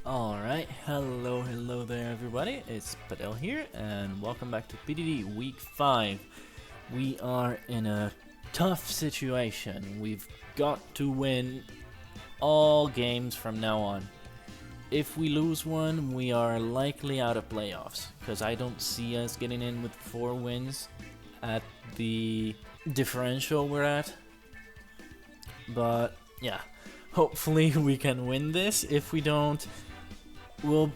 Alright, hello there everybody, it's Padel here, and welcome back to PDD Week 5. We are in a tough situation. We've got to win all games from now on. If we lose one, we are likely out of playoffs, because I don't see us getting in with 4 wins at the differential we're at. But yeah, hopefully we can win this. If we don't, we'll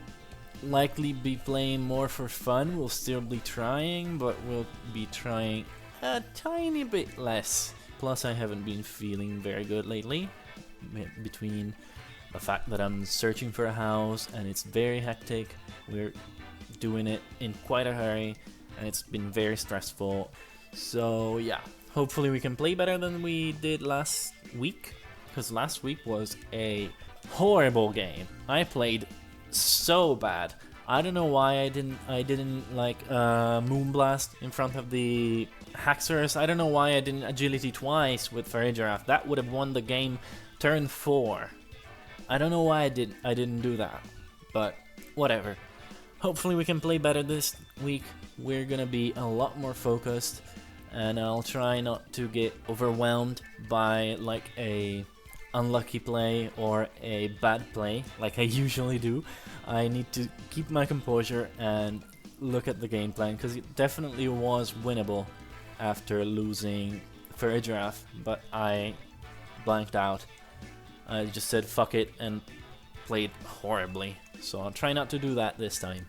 likely be playing more for fun. We'll still be trying, but we'll be trying a tiny bit less. Plus, I haven't been feeling very good lately, between the fact that I'm searching for a house and it's very hectic. We're doing it in quite a hurry and it's been very stressful. So yeah, hopefully we can play better than we did last week, because last week was a horrible game. I played so bad. I don't know why I didn't like Moonblast in front of the Haxorus. I don't know why I didn't agility twice with Farigiraf. That would have won the game turn 4. I don't know why I didn't do that, but whatever. Hopefully we can play better this week. We're gonna be a lot more focused, and I'll try not to get overwhelmed by like a unlucky play or a bad play like I usually do. I need to keep my composure and look at the game plan, because it definitely was winnable after losing Farigiraf, but I blanked out. I just said fuck it and played horribly, so I'll try not to do that this time.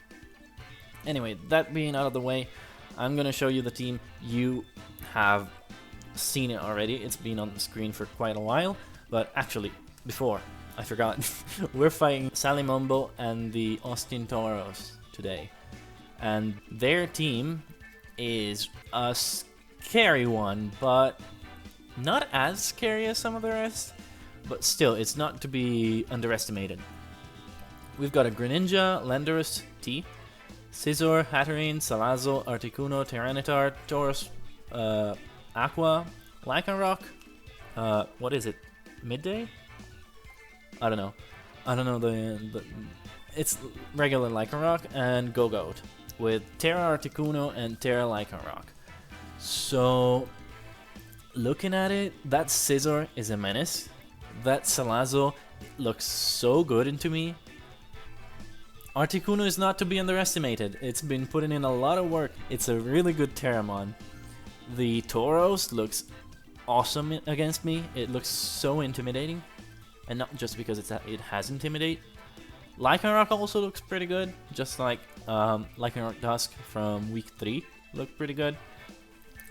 Anyway, that being out of the way, I'm gonna show you the team. You have seen it already, it's been on the screen for quite a while, but actually, before I forgot, we're fighting Salimombo and the Austin Toros today, and their team is a scary one, but not as scary as some of the rest. But still, it's not to be underestimated. We've got a Greninja, Landorus, T, Scizor, Hatterene, Salazzle, Articuno, Tyranitar, Tauros, Aqua, Lycanroc, what is it? Midday? I don't know the it's regular Lycanroc, and Gogoat with Terra Articuno and Terra Lycanroc. So looking at it, that Scizor is a menace. That Salazzle looks so good into me. Articuno is not to be underestimated. It's been putting in a lot of work. It's a really good Terramon. The Tauros looks awesome against me. It looks so intimidating. And not just because it has Intimidate. Lycanroc also looks pretty good. Just like Lycanroc Dusk from week 3 looked pretty good.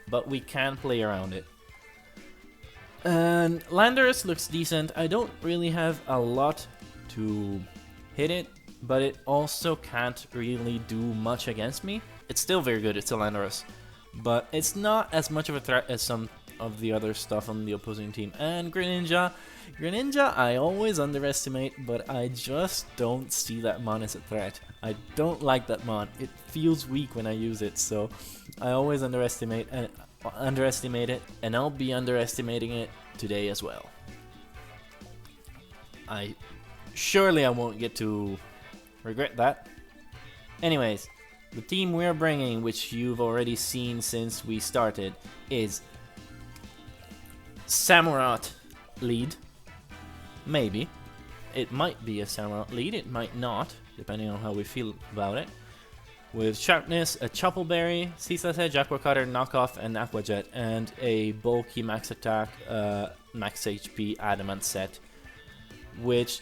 But we can play around it. And Landorus looks decent. I don't really have a lot to hit it, but it also can't really do much against me. It's still very good, it's a Landorus, but it's not as much of a threat as some of the other stuff on the opposing team. And Greninja I always underestimate, but I just don't see that mon as a threat. I don't like that mon. It feels weak when I use it, so I always underestimate it, and I'll be underestimating it today as well. Surely I won't get to regret that. Anyways, the team we're bringing, which you've already seen since we started, is Samurott lead. Maybe. It might be a Samurott lead, it might not, depending on how we feel about it. With Sharpness, a Choppleberry, Ceaseless Edge, Aqua Cutter, Knockoff, and Aqua Jet, and a bulky max attack, max HP Adamant set, which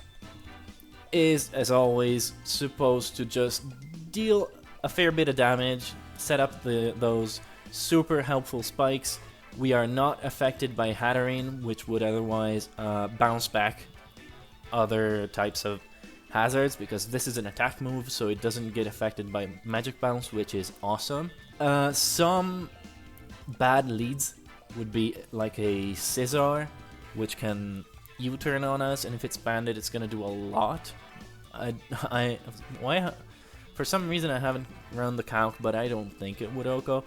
is, as always, supposed to just deal a fair bit of damage, set up those super helpful spikes. We are not affected by Hatterene, which would otherwise bounce back other types of hazards, because this is an attack move, so it doesn't get affected by magic bounce, which is awesome. Some bad leads would be like a Scizor, which can U-turn on us, and if it's banded, it's gonna do a lot. For some reason I haven't run the calc, but I don't think it would OHKO.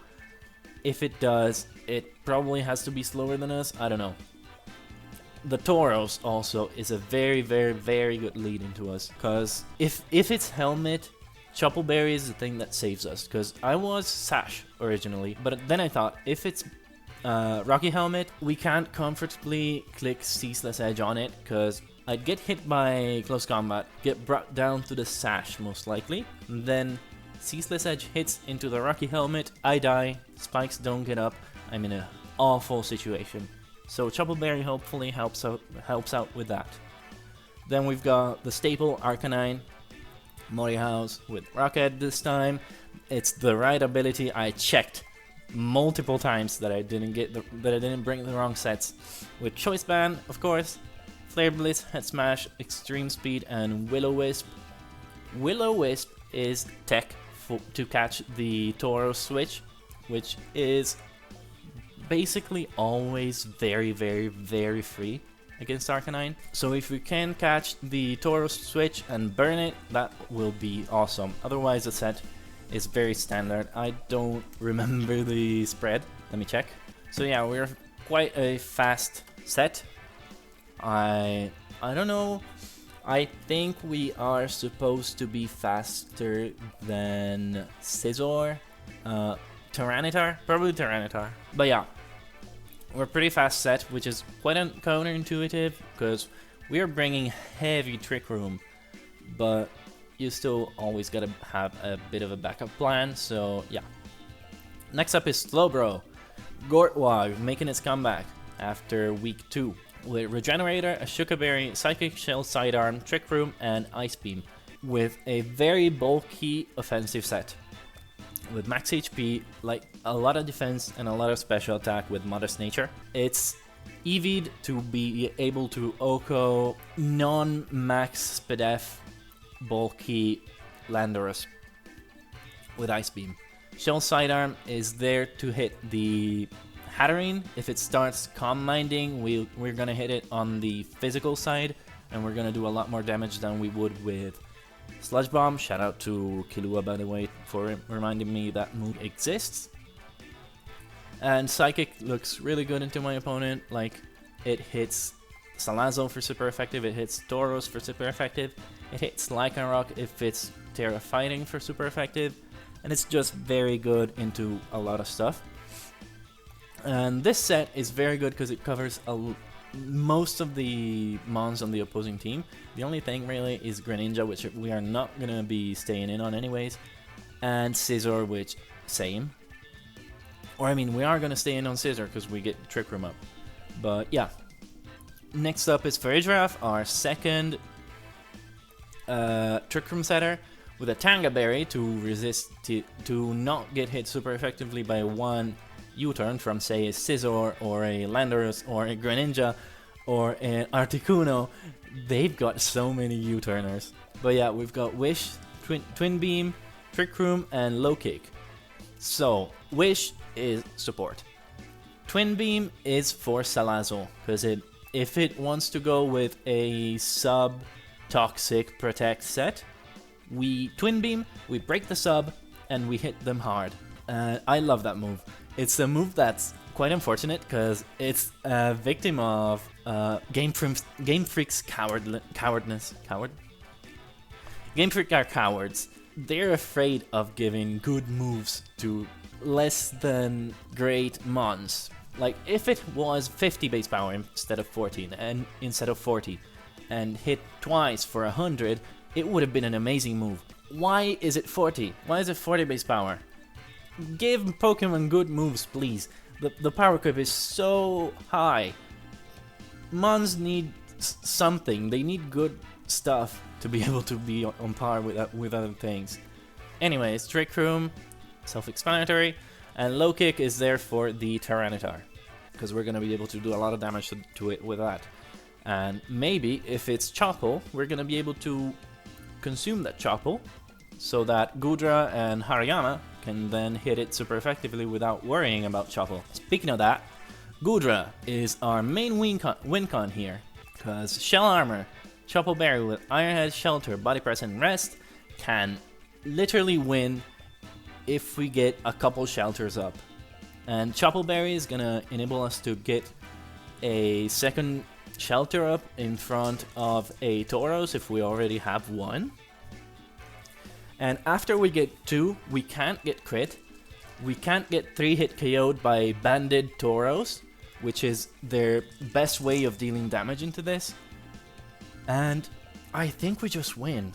If it does, it probably has to be slower than us. I don't know. the Tauros also is a very, very, very good lead into us, because if it's Helmet, Choppleberry is the thing that saves us, because I was Sash originally, but then I thought if it's Rocky Helmet, we can't comfortably click Ceaseless Edge on it, because I'd get hit by close combat, get brought down to the Sash most likely, and then Ceaseless Edge hits into the Rocky Helmet, I die, spikes don't get up, I'm in an awful situation. So Choppleberry hopefully helps out with that. Then we've got the staple Arcanine, Mori House with Rocket this time. It's the right ability. I checked multiple times that I didn't bring the wrong sets. With Choice Band, of course, Flare Blitz, Head Smash, Extreme Speed, and Will-O-Wisp. Will-O-Wisp is tech to catch the Tauros switch, which is basically always very, very, very free against Arcanine. So if we can catch the Tauros switch and burn it, that will be awesome. Otherwise the set is very standard. I don't remember the spread. Let me check. So yeah, we're quite a fast set. I don't know. I think we are supposed to be faster than Scizor, Tyranitar, probably Tyranitar. But yeah, we're pretty fast set, which is quite counterintuitive because we are bringing heavy Trick Room, but you still always gotta have a bit of a backup plan. So yeah. Next up is Slowbro, Gortwag making its comeback after week 2. With Regenerator, a Shuka Berry, Psychic Shell Sidearm, Trick Room, and Ice Beam, with a very bulky offensive set. With max HP, like a lot of defense and a lot of special attack with Modest Nature. It's EV'd to be able to OHKO non-max SPDF bulky Landorus with Ice Beam. Shell Sidearm is there to hit the Hatterene. If it starts Calm Minding, we're gonna hit it on the physical side, and we're gonna do a lot more damage than we would with Sludge Bomb. Shout out to Killua, by the way, for reminding me that move exists. And Psychic looks really good into my opponent. Like, it hits Salazzle for super effective, it hits Tauros for super effective, it hits Lycanroc if it's Terra Fighting for super effective, and it's just very good into a lot of stuff. And this set is very good because it covers most of the mons on the opposing team. The only thing really is Greninja, which we are not going to be staying in on anyways, and Scizor, which same. Or I mean, we are going to stay in on Scizor because we get Trick Room up. But yeah. Next up is Farigiraf, our second Trick Room setter, with a Tanga Berry to resist to not get hit super effectively by one U-turn from, say, a Scizor or a Landorus or a Greninja or an Articuno. They've got so many U-turners. But yeah, we've got Wish, Twin Beam, Trick Room, and Low Kick. So, Wish is support. Twin Beam is for Salazzle, because if it wants to go with a sub-toxic protect set, we Twin Beam, we break the sub, and we hit them hard. I love that move. It's a move that's quite unfortunate because it's a victim of Game Freak's cowardness. Game Freak are cowards. They're afraid of giving good moves to less than great mons. Like, if it was 50 base power instead of 40, and hit twice for 100, it would have been an amazing move. Why is it 40? Why is it 40 base power? Give Pokemon good moves, please. The power creep is so high. Mons need something. They need good stuff to be able to be on par with other things. Anyways, Trick Room, self-explanatory, and Low Kick is there for the Tyranitar, because we're going to be able to do a lot of damage to it with that. And maybe if it's Chople, we're going to be able to consume that Chople, so that Goodra and Hariyama can then hit it super effectively without worrying about Chople. Speaking of that, Goodra is our main win con here, because Shell Armor, Chople Berry with Iron Head, Shelter, Body Press, and Rest can literally win if we get a couple shelters up. And Chople Berry is gonna enable us to get a second shelter up in front of a Tauros if we already have one. And after we get 2, we can't get crit. We can't get 3-hit KO'd by banded Tauros, which is their best way of dealing damage into this. And I think we just win.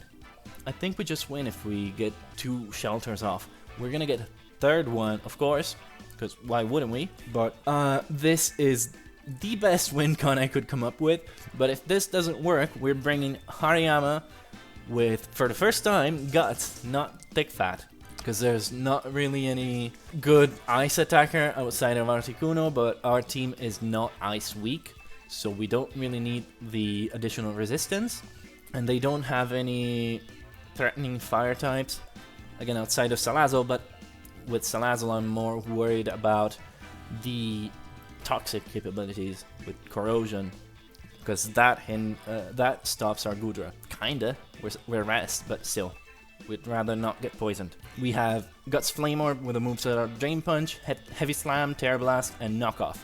I think we just win if we get 2 shelters off. We're gonna get a 3rd one, of course, because why wouldn't we? But this is the best win con I could come up with. But if this doesn't work, we're bringing Hariyama with, for the first time, Guts, not Thick Fat. Because there's not really any good ice attacker outside of Articuno, but our team is not ice weak, so we don't really need the additional resistance. And they don't have any threatening fire types, again outside of Salazzle, but with Salazzle I'm more worried about the toxic capabilities with corrosion, because that stops our Goodra. Kinda, we're rest, but still. We'd rather not get poisoned. We have Guts Flame Orb with a moveset of Drain Punch, Heavy Slam, Terra Blast, and Knockoff.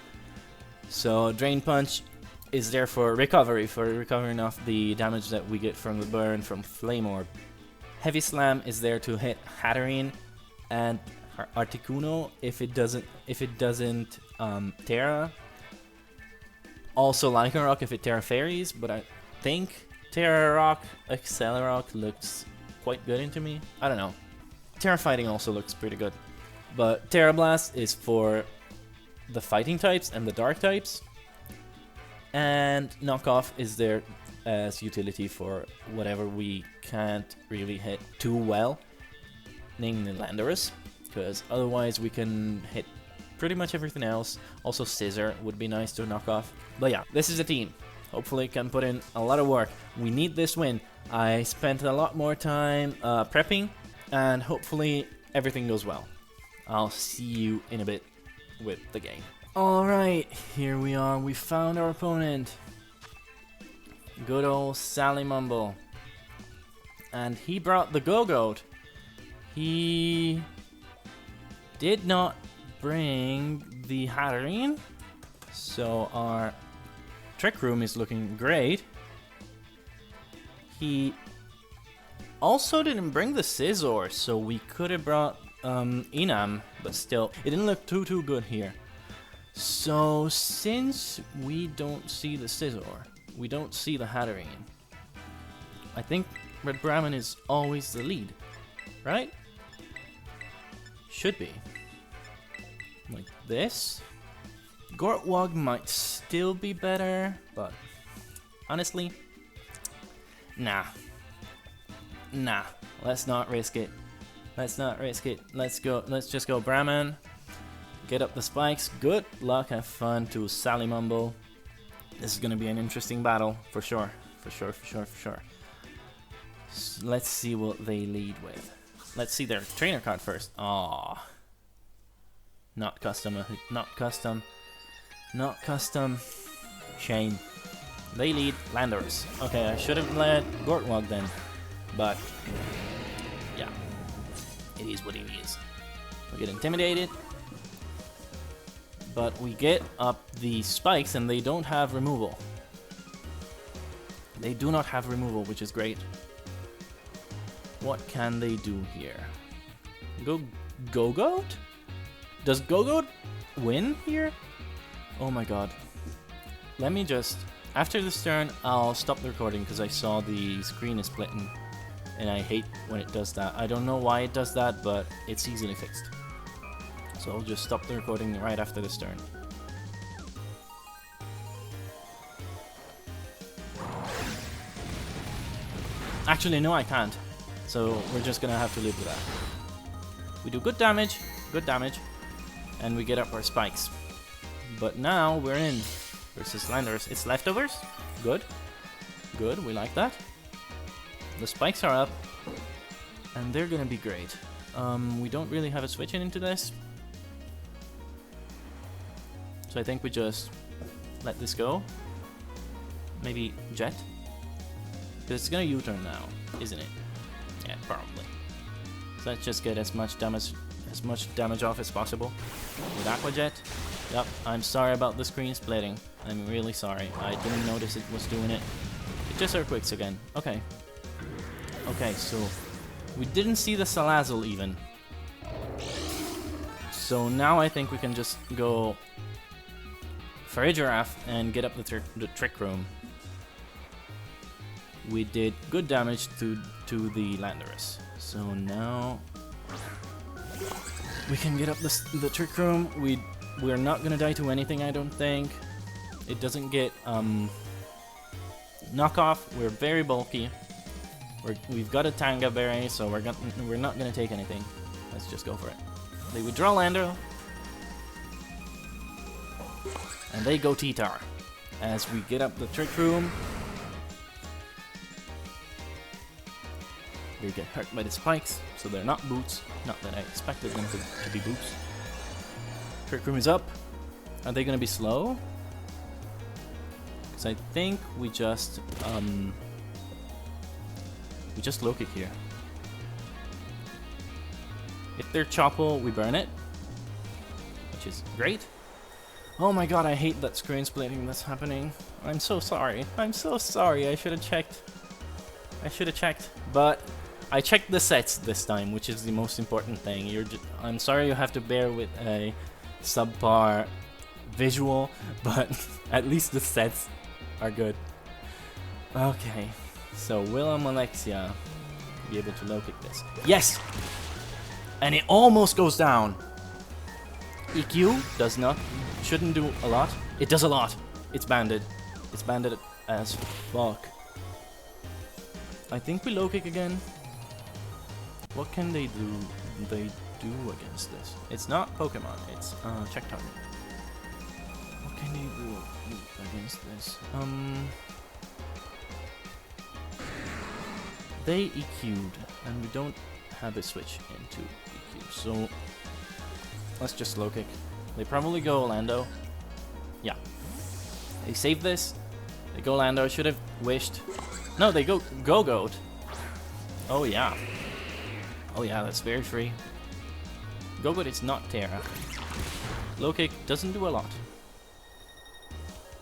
So Drain Punch is there for recovery, for recovering off the damage that we get from the burn from Flame Orb. Heavy Slam is there to hit Hatterene and Articuno if it doesn't Terra. Also Lycanroc if it Terra Fairies, but I think Terra Rock Accelerock looks quite good into me. I don't know. Terra Fighting also looks pretty good. But Terra Blast is for the fighting types and the dark types. And Knockoff is there as utility for whatever we can't really hit too well, namely Landorus, because otherwise we can hit pretty much everything else. Also Scissor would be nice to knock off. But yeah, this is a team. Hopefully can put in a lot of work. We need this win. I spent a lot more time prepping, and hopefully everything goes well. I'll see you in a bit with the game. Alright, here we are. We found our opponent. Good old Sally Mumble. And he brought the Go-Goat. He did not bring the Hatterene, so our Trick Room is looking great. He also didn't bring the Scizor, so we could have brought Inam, but still, it didn't look too good here. So, since we don't see the Scizor, we don't see the Hatterene, I think Red Brahmin is always the lead, right? Should be. Like this. Gortwog might still be better, but honestly, nah. Let's not risk it. Let's go. Let's just go Brahmin. Get up the spikes. Good luck. Have fun to Sally Mumble. This is gonna be an interesting battle for sure. For sure. So let's see what they lead with. Let's see their trainer card first. Aww. Not custom. Shame. They lead Landorus. Okay, I should have led Gortwog then. But, yeah. It is what it is. We get intimidated. But we get up the spikes and they don't have removal. They do not have removal, which is great. What can they do here? Go-Goat? Does Go-Goat win here? Oh my god. Let me just... After this turn, I'll stop the recording because I saw the screen is splitting. And I hate when it does that. I don't know why it does that, but it's easily fixed. So I'll just stop the recording right after this turn. Actually, no, I can't. So we're just gonna have to live with that. We do good damage, and we get up our spikes. But now we're in versus Landorus. It's leftovers. Good, we like that. The spikes are up, and they're gonna be great. We don't really have a switch into this. So I think we just let this go. Maybe Jet? Because it's gonna U-turn now, isn't it? Yeah, probably. So let's just get as much damage off as possible with Aqua Jet. Yep, I'm sorry about the screen splitting. I'm really sorry. I didn't notice it was doing it. It just earthquakes again. Okay. Okay, so we didn't see the Salazzle even. So now I think we can just go for a giraffe and get up the trick room. We did good damage to the Landorus. So now we can get up the trick room. We're not gonna die to anything, I don't think. It doesn't get knockoff. We're very bulky. We've got a Tanga Berry, so we're not gonna take anything. Let's just go for it. They withdraw Lando, and they go T-Tar. As we get up the trick room, they get hurt by the spikes, so they're not boots. Not that I expected them to be boots. Trick room is up. Are they gonna be slow? Because I think we just low kick here. If they're Chople, we burn it, which is great. Oh my god, I hate that screen splitting that's happening. I'm so sorry. I'm so sorry. I should have checked. But I checked the sets this time, which is the most important thing. I'm sorry you have to bear with a subpar visual, but at least the sets are good. Okay, so will Alexia be able to low kick this? Yes! And it almost goes down. EQ shouldn't do a lot. It does a lot. It's banded. It's banded as fuck. I think we low kick again. What can they do? Against this? It's not Pokemon. It's check target. What can they do against this? They EQ'd, and we don't have a switch into EQ, so let's just low kick. They probably go Lando. Yeah. They save this. They go Lando. Should have wished. No, they go Goat. Oh yeah. Oh yeah, that's very free. Goat is not Terra. Low kick doesn't do a lot.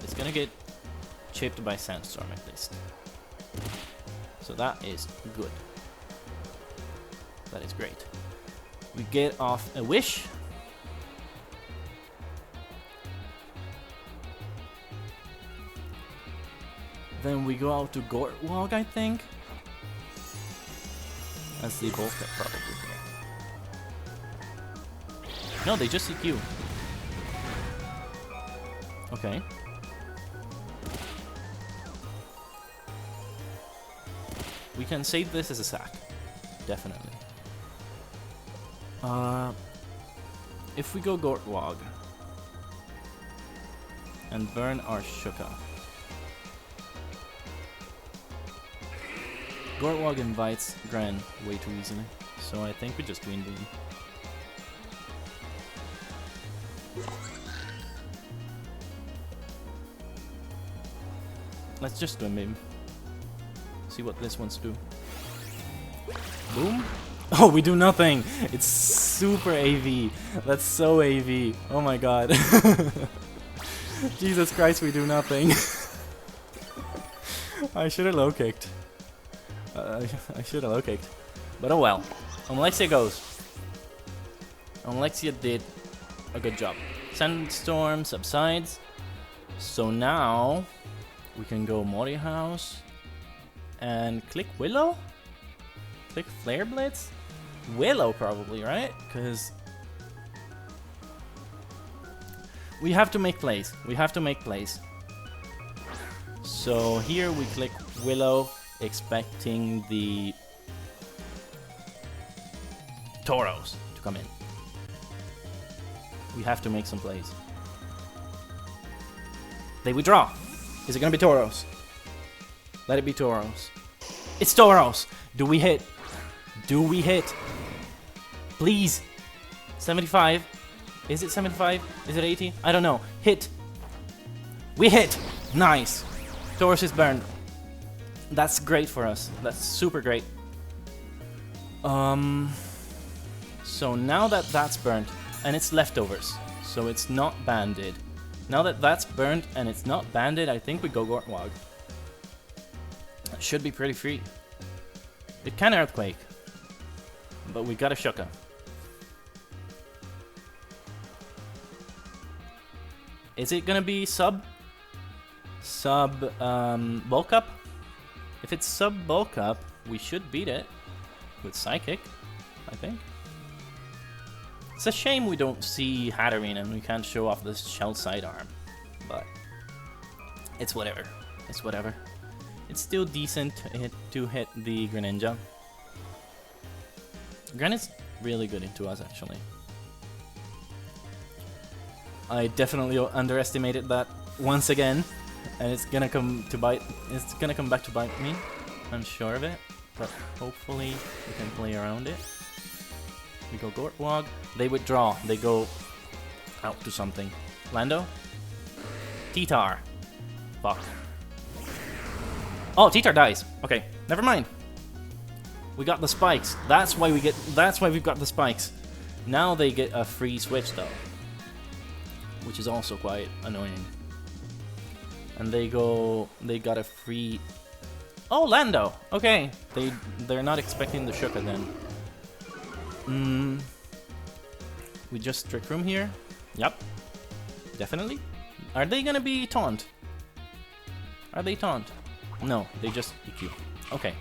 It's gonna get chipped by Sandstorm at least. So that is good. That is great. We get off a wish. Then we go out to Gortwog, I think. As the both cut probably here. No, they just EQ. Okay. We can save this as a sack. Definitely. If we go Gortwog and burn our Shuka. Gortwog invites Gran way too easily, so I think we just Twin Beam. Let's just Twin Beam. See what this one's do. Boom! Oh, we do nothing! It's super AV. That's so AV. Oh my god. Jesus Christ, we do nothing. I should have low kicked. I should have low kicked. But oh well. Alexia goes. Alexia did a good job. Sandstorm subsides. So now we can go Mori House and click Willow? Click Flare Blitz? Willow probably, right? Because we have to make plays. We have to make plays. So here we click Willow, expecting the Tauros to come in. We have to make some plays. They withdraw. Is it gonna be Tauros? Let it be Tauros. It's Tauros! Do we hit? Do we hit? Please! 75? Is it 75? Is it 80? I don't know. Hit! We hit! Nice! Tauros is burned. That's great for us. That's super great. So now that that's burnt, and it's leftovers, so it's not banded. Now that that's burnt and it's not banded, I think we go Gortwog. It should be pretty free. It can Earthquake, but we got a Shuka. Is it gonna be sub bulk up? If it's sub bulk up, we should beat it with Psychic, I think. It's a shame we don't see Hatterene and we can't show off this shell sidearm, but it's whatever. It's whatever. It's still decent to hit the Greninja. Gren is really good into us, actually. I definitely underestimated that once again, and it's gonna come to bite. It's gonna come back to bite me. I'm sure of it, but hopefully we can play around it. We go Gortwog. They withdraw. They go out to something. Lando? T-Tar. Fuck. Oh, T-Tar dies. Okay, never mind. We got the spikes. That's why we get. That's why we've got the spikes. Now they get a free switch though, which is also quite annoying. And they go. They got a free. Oh, Lando. Okay, they're not expecting the Shuka then. We just Trick Room here. Yep. Definitely. Are they gonna be taunt? Are they taunt? No, they just EQ. Okay.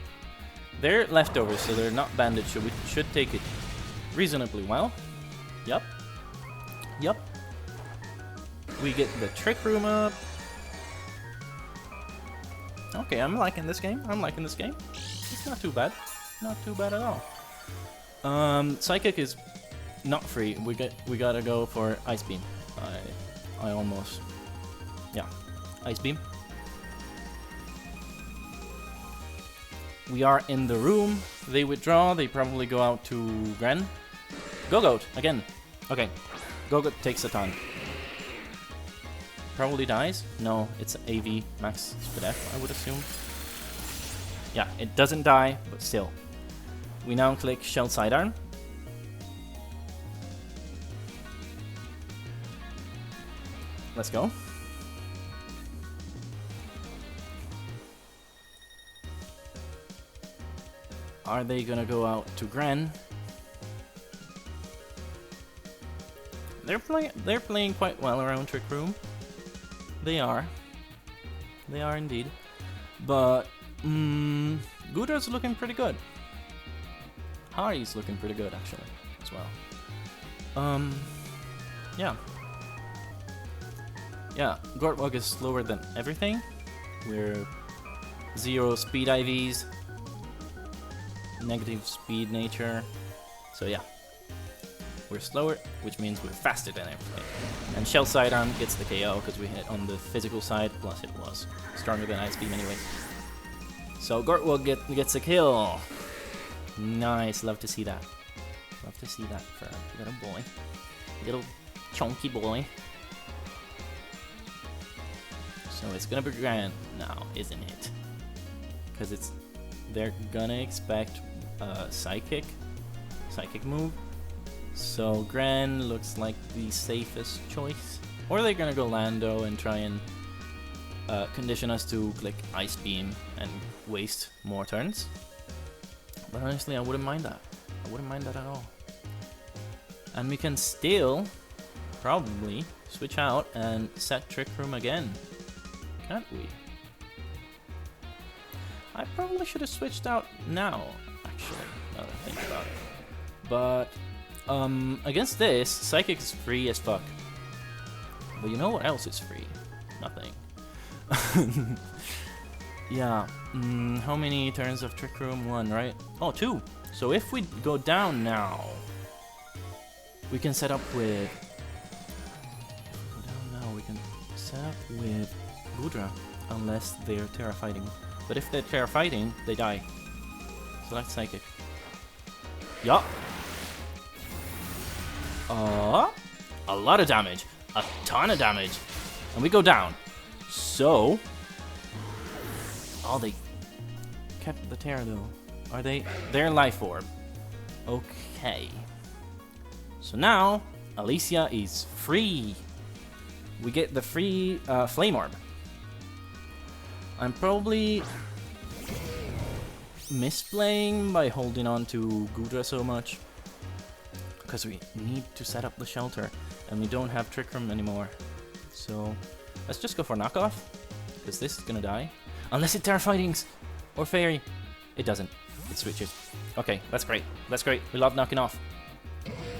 They're leftovers, so they're not banded, so we should take it reasonably well. Yep. Yep. We get the Trick Room up. Okay, I'm liking this game. I'm liking this game. It's not too bad. Not too bad at all. Psychic is not free. We gotta go for Ice Beam. I almost, yeah, Ice Beam. We are in the room. They withdraw. They probably go out to Gren. Go-Goat again. Okay, Go-Goat takes a ton. Probably dies. No, it's AV max speed F, I would assume. Yeah, it doesn't die, but still. We now click Shell Sidearm. Let's go. Are they gonna go out to Gren? They're playing quite well around Trick Room. They are. They are indeed. But Goodra's looking pretty good. Harry's looking pretty good actually as well. Yeah. Yeah, Gortwog is slower than everything. We're 0 speed IVs, negative speed nature. So yeah. We're slower, which means we're faster than everything. And Shell Sidearm gets the KO because we hit on the physical side, plus it was stronger than Ice Beam anyway. So Gortwog gets a kill. Nice, love to see that. Love to see that for a little boy. Little chunky boy. So it's gonna be Grand now, isn't it? Because they're gonna expect a psychic move. So Gran looks like the safest choice. Or they're gonna go Lando and try and condition us to click Ice Beam and waste more turns. But honestly, I wouldn't mind that. I wouldn't mind that at all. And we can still probably switch out and set Trick Room again. Can't we? I probably should have switched out now, actually, now that I think about it. But against this, Psychic is free as fuck. But you know what else is free? Nothing. Yeah. How many turns of Trick Room? 1, right? Oh, 2. So if we go down now, we can set up with. If we go down now, we can set up with Goodra, unless they're Terra Fighting. But if they're Terra Fighting, they die. So that's Psychic. Yup. A lot of damage. A ton of damage. And we go down. So. Oh, they kept the Terra though. Are they? They're Life Orb. Okay. So now, Alicia is free. we get the free Flame Orb. I'm probably misplaying by holding on to Goodra so much, because we need to set up the shelter, and we don't have Trick Room anymore. So let's just go for knockoff, because this is gonna die. Unless it Terra Fightings or Fairy. It doesn't. It switches. Okay, that's great. That's great. We love knocking off.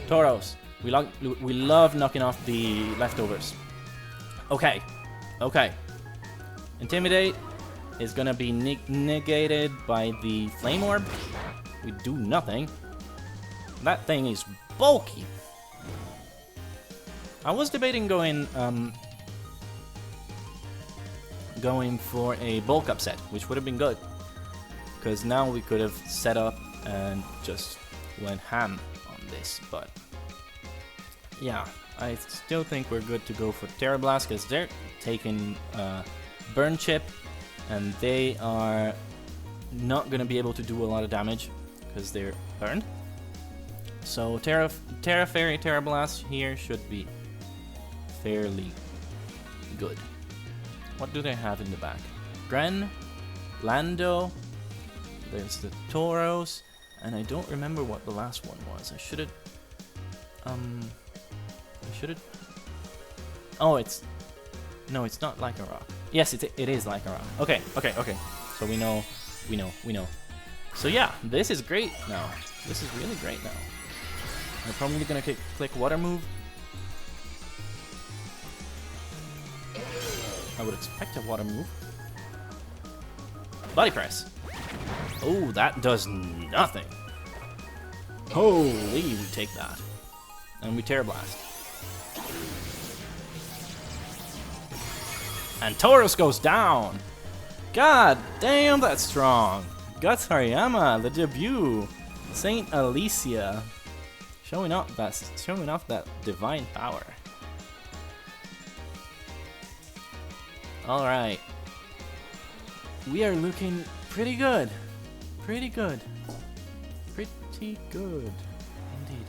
Tauros. We love knocking off the leftovers. Okay. Okay. Intimidate is gonna be negated by the Flame Orb. We do nothing. That thing is bulky. I was debating going for a bulk upset, which would have been good, because now we could have set up and just went ham on this. But yeah, I still think we're good to go for Terra Blast, because they're taking Burn Chip, and they are not gonna be able to do a lot of damage because they're burned. So Terra Fairy, Terra Blast here should be fairly good. What do they have in the back? Gren, Lando, there's the Tauros, and I don't remember what the last one was. I should have... Oh, it's... No, it's not like a rock. Yes, it is like a rock. Okay. So we know. So yeah, this is great now. This is really great now. We're probably gonna click Water Move. I would expect a Water Move. Body Press. Oh, that does nothing. Holy, we take that. And we Terra Blast. And Tauros goes down. God damn, that's strong. Guts Hariyama, the debut. Saint Alicia. Showing off that divine power. Alright. We are looking pretty good. Pretty good. Pretty good. Indeed.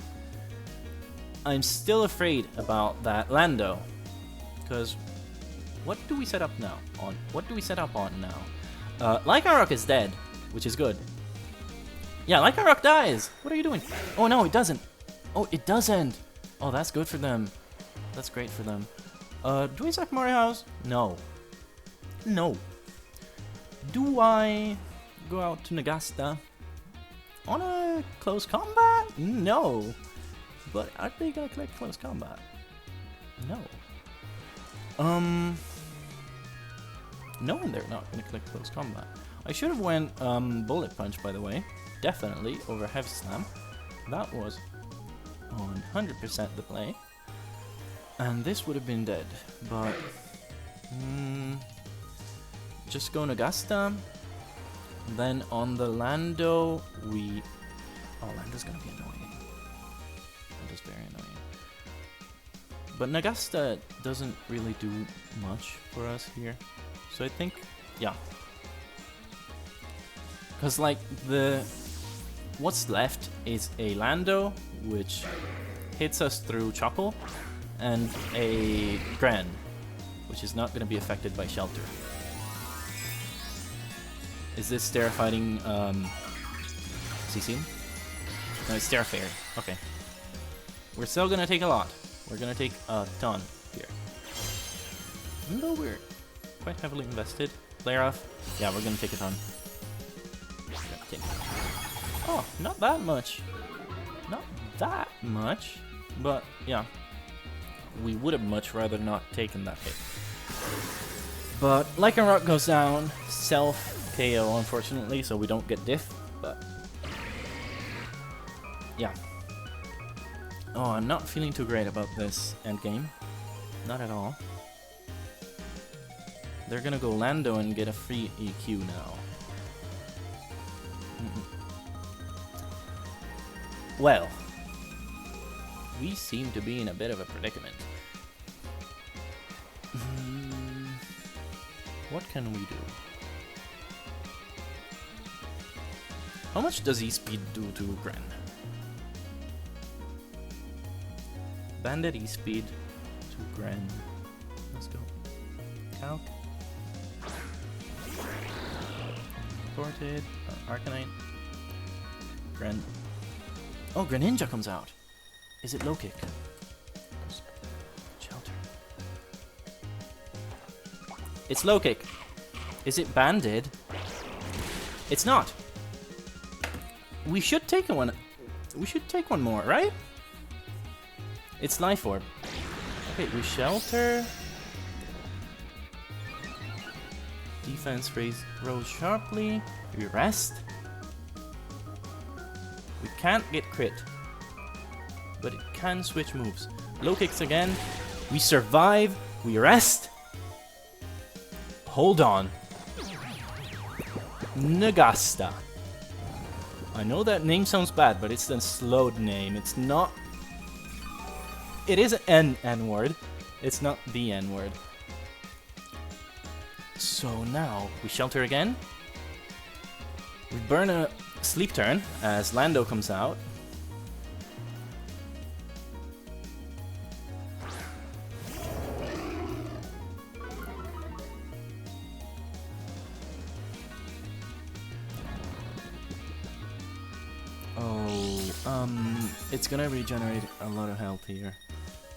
I'm still afraid about that Lando. Because what do we set up now? What do we set up on now? Lycanroc is dead, which is good. Yeah, Lycanroc dies. What are you doing? Oh no, it doesn't. Oh, it doesn't. Oh, that's good for them. That's great for them. Do we sack Marihouse? No. No. Do I go out to Nagasta on a close combat? No. But are they gonna click close combat? No. Knowing they're not gonna click close combat. I should have went Bullet Punch, by the way. Definitely over Heavy Slam. That was 100% the play. And this would have been dead. But just go Nagasta. Then on the Lando, we... Oh, Lando's gonna be annoying. Lando's very annoying. But Nagasta doesn't really do much for us here. So I think, yeah. Because like what's left is a Lando, which hits us through Chople, and a Gren, which is not going to be affected by Shelter. Is this Terra Fighting CC? No, it's Terra Fairy. Okay. We're still going to take a lot. We're going to take a ton here. Even though we're quite heavily invested. Flare off. Yeah, we're going to take a ton. Oh, not that much. Not that much. But, yeah. We would have much rather not taken that hit. But Lycanroc goes down. Self-KO, unfortunately, so we don't get diff. But, yeah. Oh, I'm not feeling too great about this endgame. Not at all. They're gonna go Lando and get a free EQ now. Well, we seem to be in a bit of a predicament. What can we do? How much does E-Speed do to Gren? Bandit E-Speed to Gren. Let's go. Calc. Sorted. Arcanine. Oh, Greninja comes out. Is it low kick? Shelter. It's low kick. Is it banded? It's not. We should take one. We should take one more, right? It's Life Orb. Okay, we shelter. Defense rose sharply. We rest. We can't get crit, but it can switch moves. Low kicks again. We survive. We rest. Hold on. Nagasta. I know that name sounds bad, but it's a slowed name. It's not. It is an N-word. It's not the N-word. So now we shelter again. We burn a sleep turn as Lando comes out. It's gonna regenerate a lot of health here.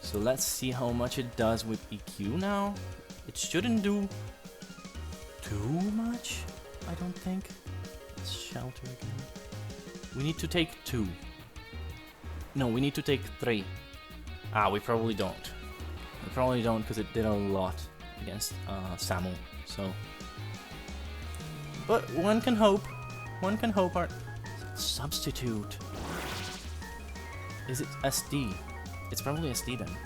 So let's see how much it does with EQ now. It shouldn't do too much, I don't think. Let's shelter again. We need to take 2. No, we need to take 3. Ah, we probably don't. We probably don't because it did a lot against Samu. So, but one can hope. One can hope. Our substitute. Is it SD? It's probably SD then.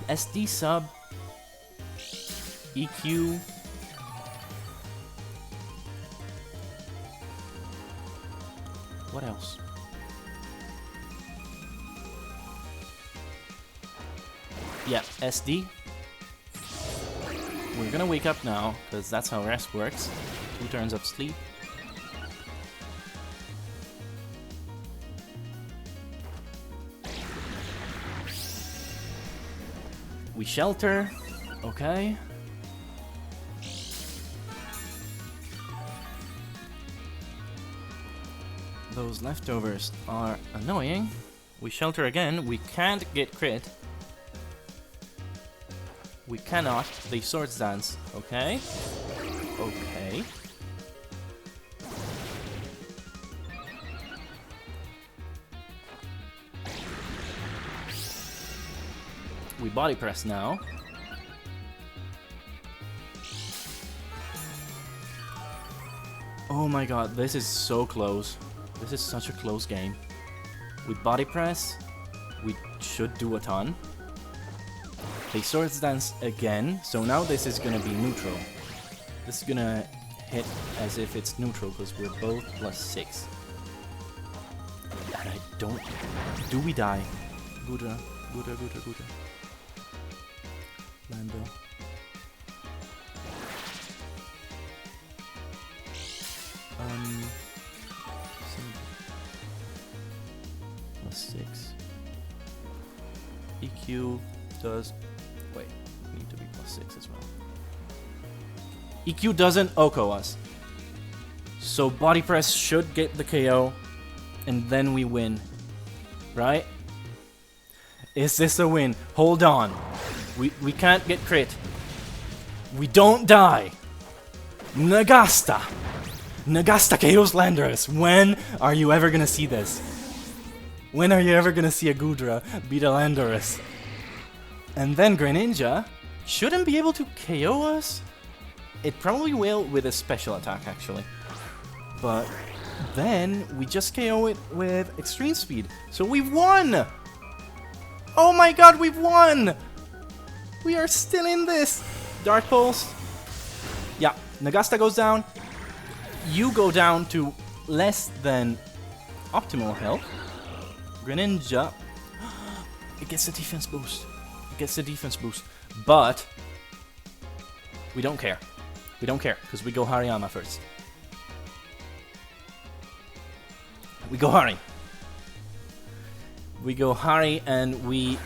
SD sub. EQ. What else? Yeah, SD. We're gonna wake up now, because that's how rest works. 2 turns of sleep. We shelter. Okay. Those leftovers are annoying. We shelter again. We can't get crit. We cannot. They Swords Dance. Okay. Okay. We body press now. Oh my god, this is so close. This is such a close game. With body press, we should do a ton. They Swords Dance again, so now this is gonna be neutral. This is gonna hit as if it's neutral because we're both +6. And I don't... Do we die? Goodra, Goodra, Goodra, Goodra. Lando. +6. EQ does... Wait, we need to be +6 as well. EQ doesn't OHKO us. So body press should get the KO, and then we win. Right? Is this a win? Hold on. We can't get crit. We don't die. Nagasta. Nagasta KOs Landorus. When are you ever gonna see this? When are you ever gonna see a Goodra beat a Landorus? And then Greninja shouldn't be able to KO us. It probably will with a special attack, actually. But then we just KO it with extreme speed. So we've won! Oh my god, we've won! We are still in this! Dark Pulse. Yeah, Nagasta goes down. You go down to less than optimal health. Greninja. It gets the defense boost. It gets the defense boost. But we don't care. We don't care, because we go Hariyama first. We go Hari. We go Hari and we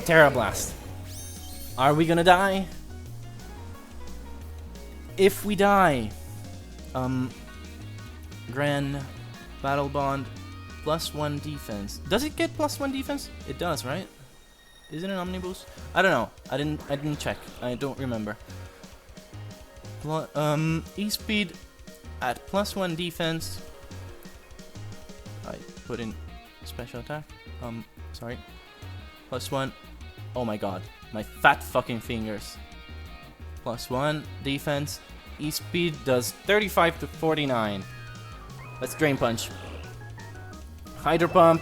Terra Blast. Are we gonna die? If we die, Gran Battle Bond +1 defense. Does it get +1 defense? It does, right? Is it an omnibus? I don't know. I didn't check. I don't remember. E-speed at +1 defense. I put in special attack. Sorry. +1. Oh my god. My fat fucking fingers. +1 defense. E-speed does 35 to 49. Let's Drain Punch. Hydro Pump.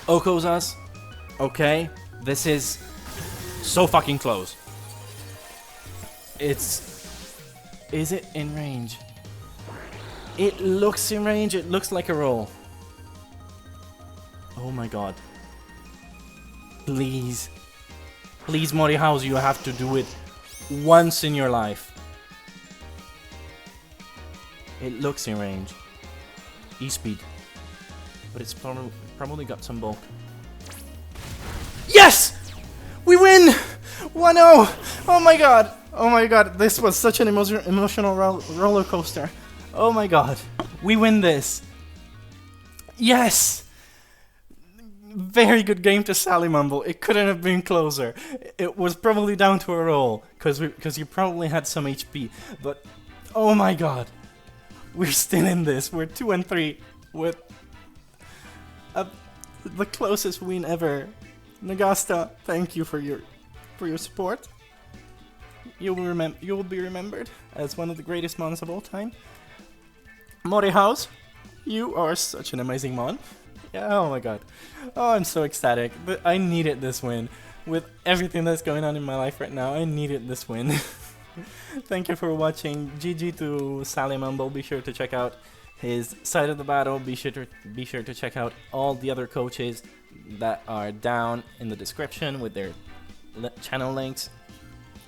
Okos us. Okay. This is so fucking close. Is it in range? It looks in range. It looks like a roll. Oh my god. Please. Please, Mori House, you have to do it once in your life. It looks in range. E-speed. But it's probably got some bulk. Yes! We win! 1-0! Oh my god! Oh my god, this was such an emotional roller coaster. Oh my god. We win this. Yes! Very good game to Salimumble. It couldn't have been closer. It was probably down to a roll, because you probably had some HP. But, oh my god. We're still in this. We're 2-3 with the closest win ever. Nagasta, thank you for your support. You will be remembered as one of the greatest mons of all time. Mori House, you are such an amazing mon. Yeah, oh my god. Oh, I'm so ecstatic. But I needed this win. With everything that's going on in my life right now, I needed this win. Thank you for watching. GG to Salimumble. Be sure to check out his side of the battle. Be sure to check out all the other coaches that are down in the description with their channel links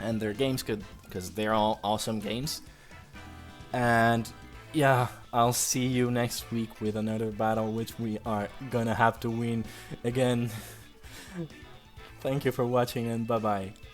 and their games, because they're all awesome games. And yeah, I'll see you next week with another battle, which we are gonna have to win again. Thank you for watching, and bye bye.